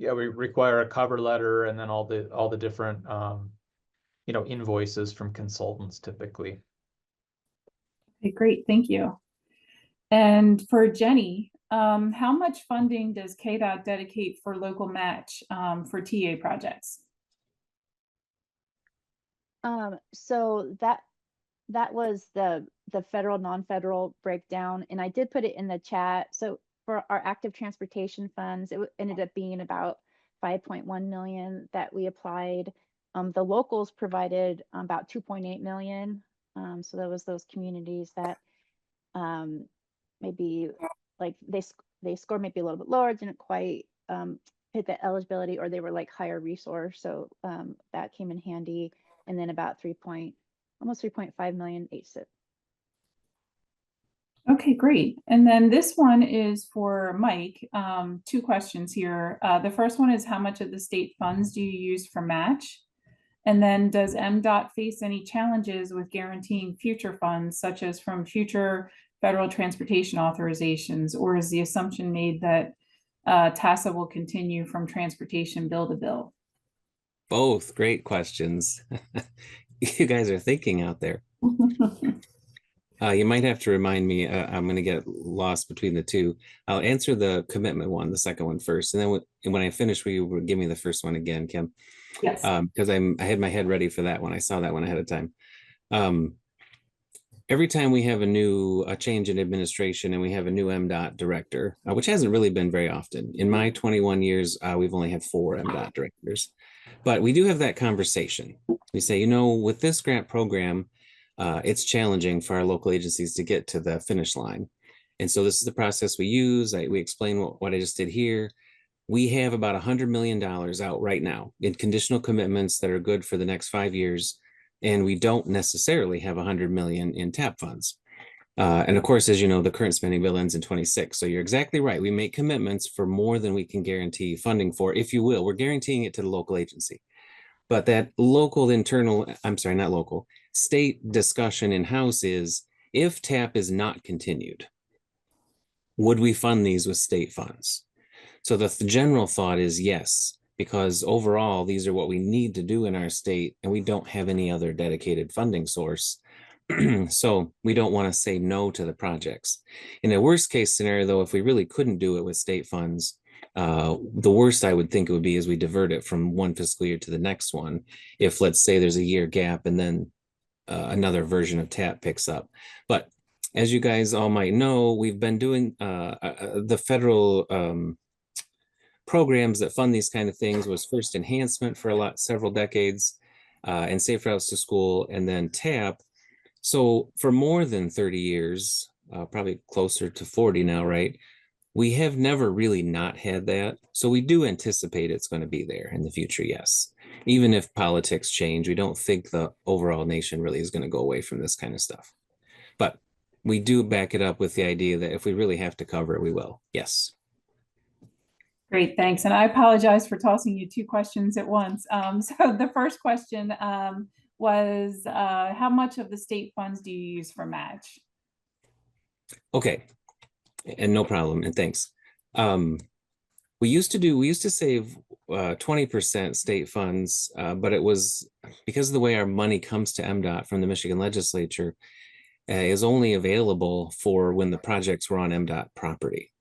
require a cover letter and then all the different invoices from consultants typically. Okay, great, thank you. And for Jenny, how much funding does KDOT dedicate for local match for TA projects? So that was the federal, non-federal breakdown, and I did put it in the chat. So for our active transportation funds, it ended up being about 5.1 million that we applied. The locals provided about 2.8 million. So that was those communities that maybe like they scored maybe a little bit lower, didn't quite hit the eligibility, or they were like higher resource. So that came in handy. And then about almost 3.5 million ASIP. Okay, great. And then this one is for Mike. 2 questions here. The first one is, how much of the state funds do you use for match? And then does MDOT face any challenges with guaranteeing future funds, such as from future federal transportation authorizations, or is the assumption made that TASA will continue from transportation bill to bill? Both great questions. You guys are thinking out there. You might have to remind me. I'm going to get lost between the two. I'll answer the commitment one, the second one first, and then when I finish, will you give me the first one again, Kim? Yes. Because I had my head ready for that one. I saw that one ahead of time. Every time we have a change in administration and we have a new MDOT director, which hasn't really been very often. In my 21 years, we've only had 4 MDOT directors, but we do have that conversation. We say, with this grant program, it's challenging for our local agencies to get to the finish line. And so this is the process we use. We explain what I just did here. We have about $100 million out right now in conditional commitments that are good for the next 5 years. And we don't necessarily have 100 million in TAP funds. And of course, as you know, the current spending bill ends in 26. So you're exactly right. We make commitments for more than we can guarantee funding for, if you will. We're guaranteeing it to the local agency. But that local internal, I'm sorry, not local, state discussion in-house is, if TAP is not continued, would we fund these with state funds? So the general thought is yes, because overall, these are what we need to do in our state, and we don't have any other dedicated funding source. So we don't want to say no to the projects. In a worst case scenario, though, if we really couldn't do it with state funds, the worst I would think it would be is we divert it from one fiscal year to the next one. If, let's say, there's a year gap and then another version of TAP picks up. But as you guys all might know, we've been doing the federal programs that fund these kind of things was first enhancement for several decades, and Safe Routes to School, and then TAP. So for more than 30 years, probably closer to 40 now, right? We have never really not had that. So we do anticipate it's going to be there in the future, yes. Even if politics change, we don't think the overall nation really is going to go away from this kind of stuff. But we do back it up with the idea that if we really have to cover it, we will. Yes. Great, thanks. And I apologize for tossing you two questions at once. So the first question was, how much of the state funds do you use for match? Okay, and no problem, and thanks. We used to save 20% state funds, but it was because of the way our money comes to MDOT from the Michigan legislature is only available for when the projects were on MDOT property.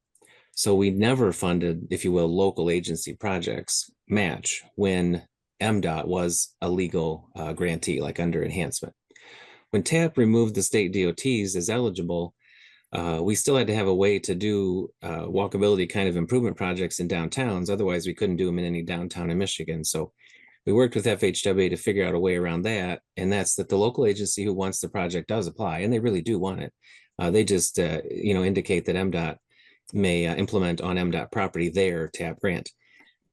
So we never funded, if you will, local agency projects match when MDOT was a legal grantee, like under enhancement. When TAP removed the state DOTs as eligible, we still had to have a way to do walkability kind of improvement projects in downtowns. Otherwise, we couldn't do them in any downtown in Michigan. So we worked with FHWA to figure out a way around that. And that's that the local agency who wants the project does apply, and they really do want it. They just, indicate that MDOT may implement on MDOT property their TAP grant.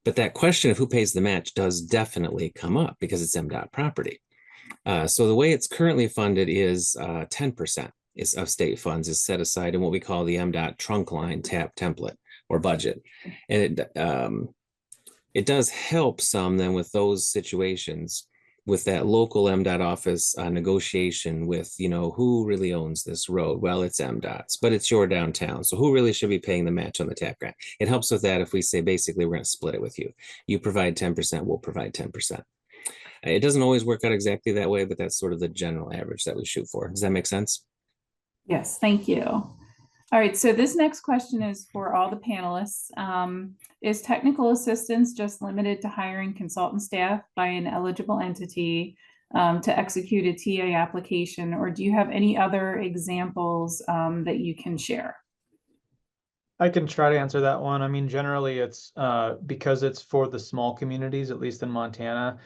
But that question of who pays the match does definitely come up because it's MDOT property. So the way it's currently funded is 10% of state funds is set aside in what we call the MDOT trunk line TAP template or budget. And it does help some then with those situations with that local MDOT office negotiation with, who really owns this road? Well, it's MDOT's, but it's your downtown. So who really should be paying the match on the TAP grant? It helps with that if we say, basically, we're going to split it with you. You provide 10%, we'll provide 10%. It doesn't always work out exactly that way, but that's sort of the general average that we shoot for. Does that make sense? Yes, thank you. All right, so this next question is for all the panelists. Is technical assistance just limited to hiring consultant staff by an eligible entity to execute a TA application, or do you have any other examples that you can share? I can try to answer that one. I mean, generally it's because it's for the small communities, at least in Montana.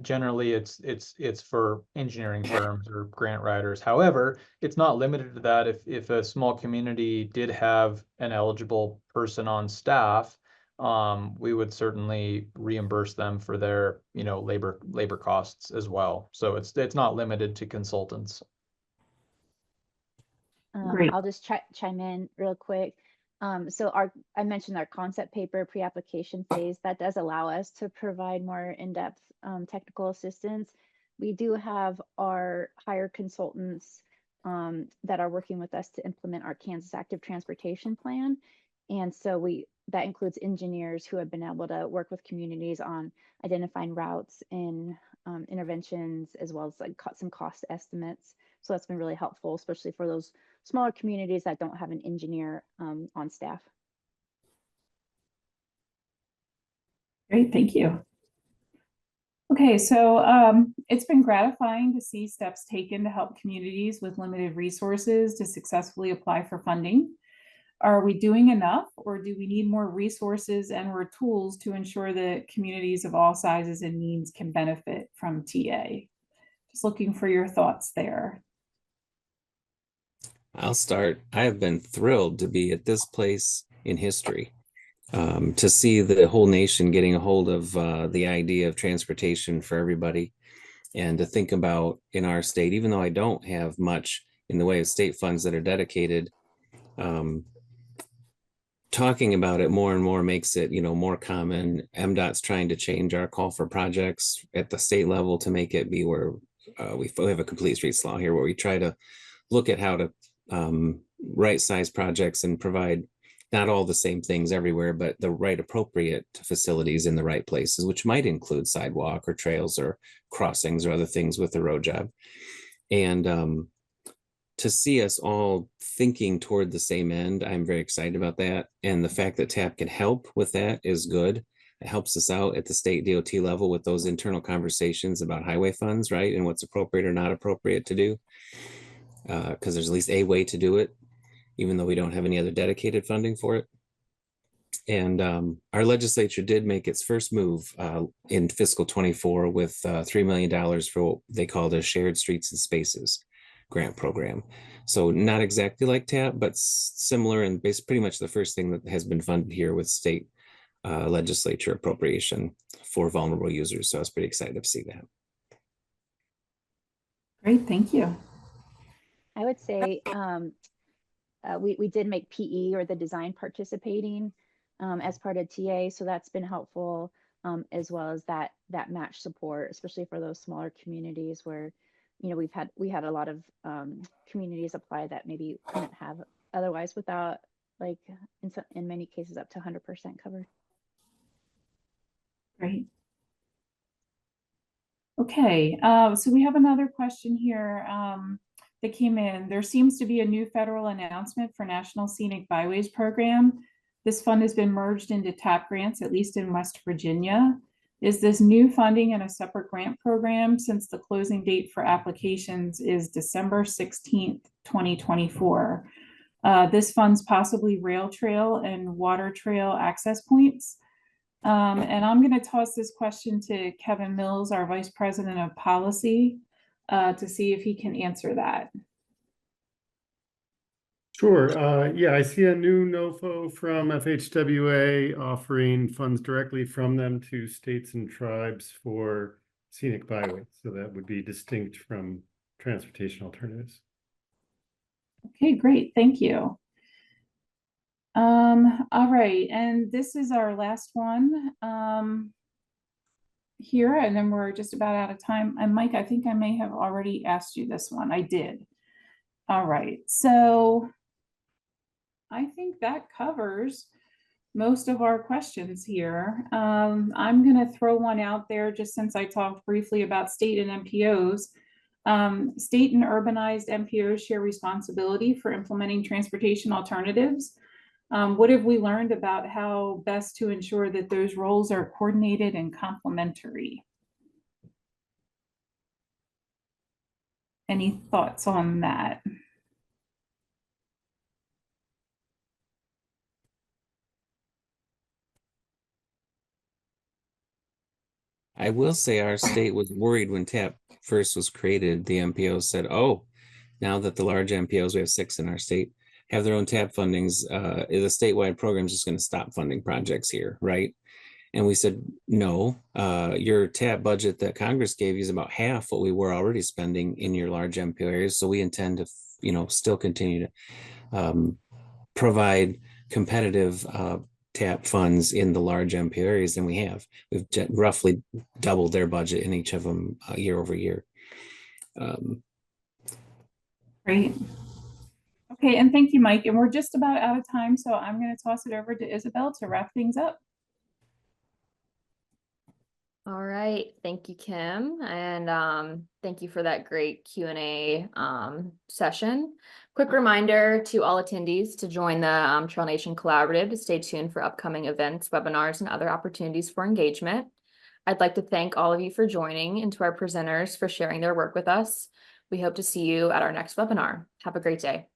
Generally it's for engineering firms or grant writers. However, it's not limited to that. If a small community did have an eligible person on staff, we would certainly reimburse them for their, labor costs as well. So it's not limited to consultants. Great. I'll just chime in real quick. So I mentioned our concept paper pre-application phase that does allow us to provide more in-depth technical assistance. We do have our hired consultants that are working with us to implement our Kansas Active Transportation Plan. And so that includes engineers who have been able to work with communities on identifying routes and interventions, as well as some cost estimates. So that's been really helpful, especially for those smaller communities that don't have an engineer on staff. Great, thank you. Okay, so it's been gratifying to see steps taken to help communities with limited resources to successfully apply for funding. Are we doing enough, or do we need more resources and/or tools to ensure that communities of all sizes and needs can benefit from TA? Just looking for your thoughts there. I'll start. I have been thrilled to be at this place in history, to see the whole nation getting a hold of the idea of transportation for everybody, and to think about in our state, even though I don't have much in the way of state funds that are dedicated. Talking about it more and more makes it, more common. MDOT's trying to change our call for projects at the state level to make it be where we have a complete streets law here, where we try to look at how to right size projects and provide not all the same things everywhere, but the right appropriate facilities in the right places, which might include sidewalk or trails or crossings or other things with the road job. And to see us all thinking toward the same end, I'm very excited about that. And the fact that TAP can help with that is good. It helps us out at the state DOT level with those internal conversations about highway funds, right? And what's appropriate or not appropriate to do. Because there's at least a way to do it, even though we don't have any other dedicated funding for it. And our legislature did make its first move in fiscal 24 with $3 million for what they call the Shared Streets and Spaces grant program. So not exactly like TAP, but similar, and pretty much the first thing that has been funded here with state legislature appropriation for vulnerable users. So I was pretty excited to see that. Great, thank you. I would say we did make PE, or the design, participating as part of TA, so that's been helpful, as well as that match support, especially for those smaller communities where we had a lot of communities apply that maybe couldn't have otherwise without, like, in many cases up to 100% covered. Great. Okay, so we have another question here that came in. There seems to be a new federal announcement for National Scenic Byways Program. This fund has been merged into TAP grants, at least in West Virginia. Is this new funding in a separate grant program, since the closing date for applications is December 16th, 2024? This funds possibly rail trail and water trail access points. And I'm going to toss this question to Kevin Mills, our Vice President of Policy, to see if he can answer that. Sure. Yeah, I see a new NOFO from FHWA offering funds directly from them to states and tribes for scenic byways. So that would be distinct from transportation alternatives. Okay, great. Thank you. All right, and this is our last one here, and then we're just about out of time. And Mike, I think I may have already asked you this one. I did. All right, so I think that covers most of our questions here. I'm going to throw one out there, just since I talked briefly about state and MPOs. State and urbanized MPOs share responsibility for implementing transportation alternatives. What have we learned about how best to ensure that those roles are coordinated and complementary? Any thoughts on that? I will say our state was worried when TAP first was created. The MPO said, oh, now that the large MPOs, we have 6 in our state, have their own TAP fundings, the statewide program is just going to stop funding projects here, right? And we said, no, your TAP budget that Congress gave you is about half what we were already spending in your large MPO areas. So we intend to, still continue to provide competitive TAP funds in the large MPO areas than we have. We've roughly doubled their budget in each of them year over year. Great. Okay, and thank you, Mike. And we're just about out of time, so I'm going to toss it over to Isabel to wrap things up. All right, thank you, Kim, and thank you for that great Q&A session. Quick reminder to all attendees to join the TrailNation Collaborative to stay tuned for upcoming events, webinars, and other opportunities for engagement. I'd like to thank all of you for joining, and to our presenters for sharing their work with us. We hope to see you at our next webinar. Have a great day.